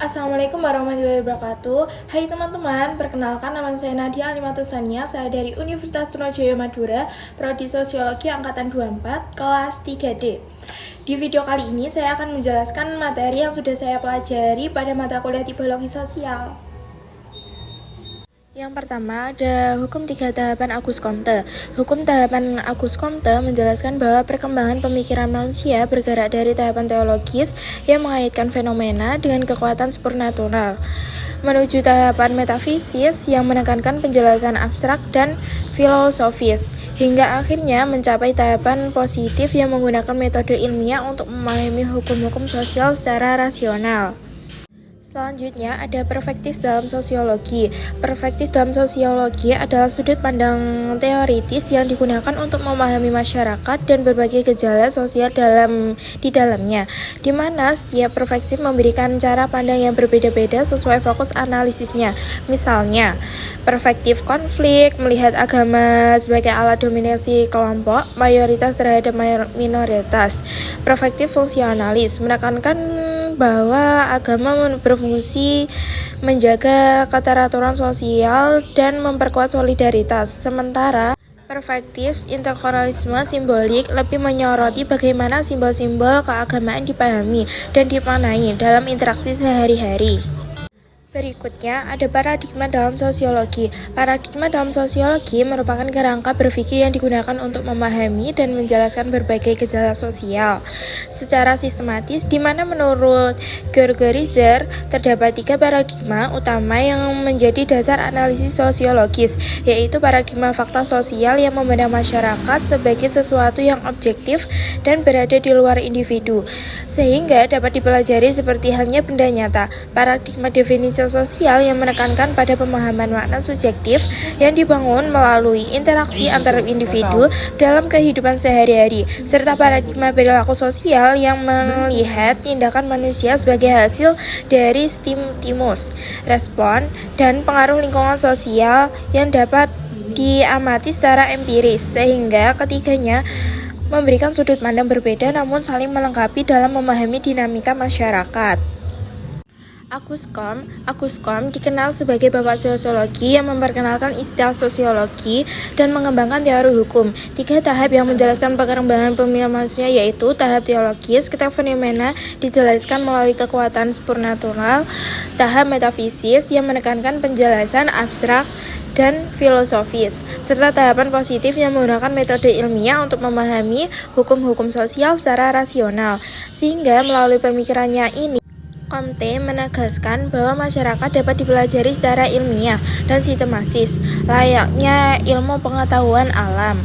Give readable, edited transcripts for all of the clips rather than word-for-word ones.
Assalamualaikum warahmatullahi wabarakatuh. Hai teman-teman, perkenalkan nama saya Nadia Alimatusania. Saya dari Universitas Trunojoyo Madura, Prodi Sosiologi Angkatan 24, kelas 3D. Di video kali ini saya akan menjelaskan materi yang sudah saya pelajari pada mata kuliah Tipologi Sosial. Yang pertama ada hukum 3 tahapan Auguste Comte. Hukum tahapan Auguste Comte menjelaskan bahwa perkembangan pemikiran manusia bergerak dari tahapan teologis yang mengaitkan fenomena dengan kekuatan supernatural menuju tahapan metafisis yang menekankan penjelasan abstrak dan filosofis hingga akhirnya mencapai tahapan positif yang menggunakan metode ilmiah untuk memahami hukum-hukum sosial secara rasional. Selanjutnya ada perspektif dalam sosiologi. Perspektif dalam sosiologi adalah sudut pandang teoritis yang digunakan untuk memahami masyarakat dan berbagai gejala sosial di dalamnya, di mana setiap perspektif memberikan cara pandang yang berbeda-beda sesuai fokus analisisnya. Misalnya, perspektif konflik melihat agama sebagai alat dominasi kelompok mayoritas terhadap minoritas. Perspektif fungsionalis menekankan bahwa agama berfungsi menjaga keteraturan sosial dan memperkuat solidaritas. Sementara perspektif interkulturalisme simbolik lebih menyoroti bagaimana simbol-simbol keagamaan dipahami dan dimaknai dalam interaksi sehari-hari. Berikutnya ada paradigma dalam sosiologi. Paradigma dalam sosiologi merupakan kerangka berpikir yang digunakan untuk memahami dan menjelaskan berbagai gejala sosial secara sistematis, di mana menurut Giorgorizer terdapat 3 paradigma utama yang menjadi dasar analisis sosiologis, yaitu paradigma fakta sosial yang memandang masyarakat sebagai sesuatu yang objektif dan berada di luar individu, sehingga dapat dipelajari seperti halnya benda nyata. Paradigma definisi sosial yang menekankan pada pemahaman makna subjektif yang dibangun melalui interaksi antar individu dalam kehidupan sehari-hari, serta paradigma perilaku sosial yang melihat tindakan manusia sebagai hasil dari stimulus, respon, dan pengaruh lingkungan sosial yang dapat diamati secara empiris, sehingga ketiganya memberikan sudut pandang berbeda namun saling melengkapi dalam memahami dinamika masyarakat. Auguste Comte dikenal sebagai bapak sosiologi yang memperkenalkan istilah sosiologi dan mengembangkan teori hukum. 3 tahap yang menjelaskan perkembangan pemikiran manusia yaitu tahap teologis, ketika fenomena dijelaskan melalui kekuatan supernatural, tahap metafisis yang menekankan penjelasan abstrak dan filosofis, serta tahapan positif yang menggunakan metode ilmiah untuk memahami hukum-hukum sosial secara rasional. Sehingga melalui pemikirannya ini Comte menegaskan bahwa masyarakat dapat dipelajari secara ilmiah dan sistematis, layaknya ilmu pengetahuan alam.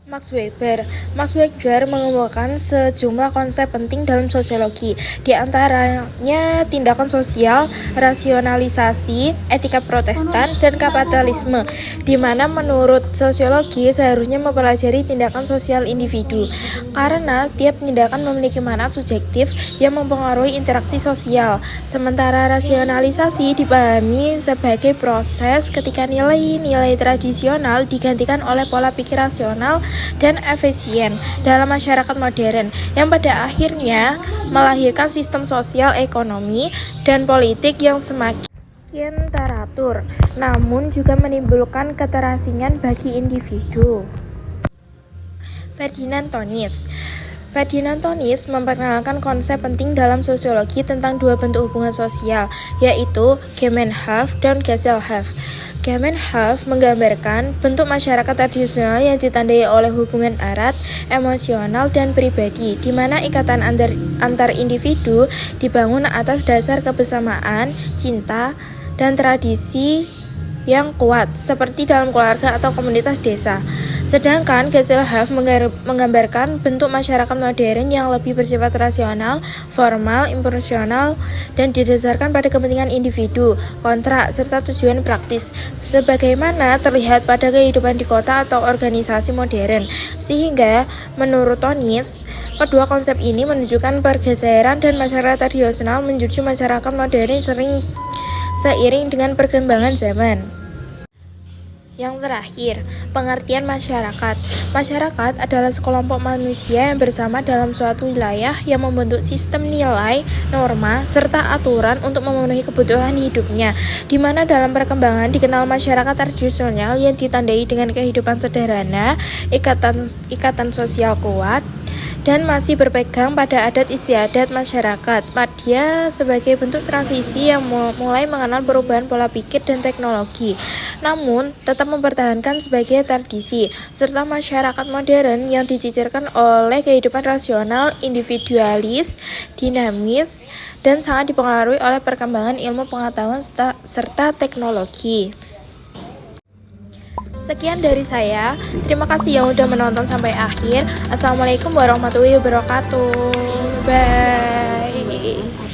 Max Weber mengemukakan sejumlah konsep penting dalam sosiologi, di antaranya tindakan sosial, rasionalisasi, etika Protestan, dan kapitalisme, di mana menurut sosiologi seharusnya mempelajari tindakan sosial individu, karena setiap tindakan memiliki makna subjektif yang mempengaruhi interaksi sosial. Sementara rasionalisasi dipahami sebagai proses ketika nilai-nilai tradisional digantikan oleh pola pikir rasional dan efisien dalam masyarakat modern yang pada akhirnya melahirkan sistem sosial, ekonomi, dan politik yang semakin teratur, namun juga menimbulkan keterasingan bagi individu. Ferdinand Tönnies memperkenalkan konsep penting dalam sosiologi tentang 2 bentuk hubungan sosial, yaitu Gemeinschaft dan Gesellschaft. Gemeinschaft menggambarkan bentuk masyarakat tradisional yang ditandai oleh hubungan erat, emosional, dan pribadi, di mana ikatan antar individu dibangun atas dasar kebersamaan, cinta, dan tradisi yang kuat, seperti dalam keluarga atau komunitas desa. Sedangkan Gesellschaft menggambarkan bentuk masyarakat modern yang lebih bersifat rasional, formal, impersonal, dan didasarkan pada kepentingan individu, kontrak, serta tujuan praktis, sebagaimana terlihat pada kehidupan di kota atau organisasi modern. Sehingga, menurut Tönnies, kedua konsep ini menunjukkan pergeseran dan masyarakat tradisional menuju masyarakat modern seiring dengan perkembangan zaman. Yang terakhir, pengertian masyarakat. Masyarakat adalah sekelompok manusia yang bersama dalam suatu wilayah yang membentuk sistem nilai, norma, serta aturan untuk memenuhi kebutuhan hidupnya, di mana dalam perkembangan dikenal masyarakat tradisional yang ditandai dengan kehidupan sederhana, ikatan sosial kuat, dan masih berpegang pada adat istiadat masyarakat. Madya sebagai bentuk transisi yang mulai mengenal perubahan pola pikir dan teknologi, namun tetap mempertahankan sebagai tradisi, serta masyarakat modern yang dicicirkan oleh kehidupan rasional, individualis, dinamis, dan sangat dipengaruhi oleh perkembangan ilmu pengetahuan serta teknologi. Sekian dari saya, terima kasih yang udah menonton sampai akhir. Assalamualaikum warahmatullahi wabarakatuh. Bye.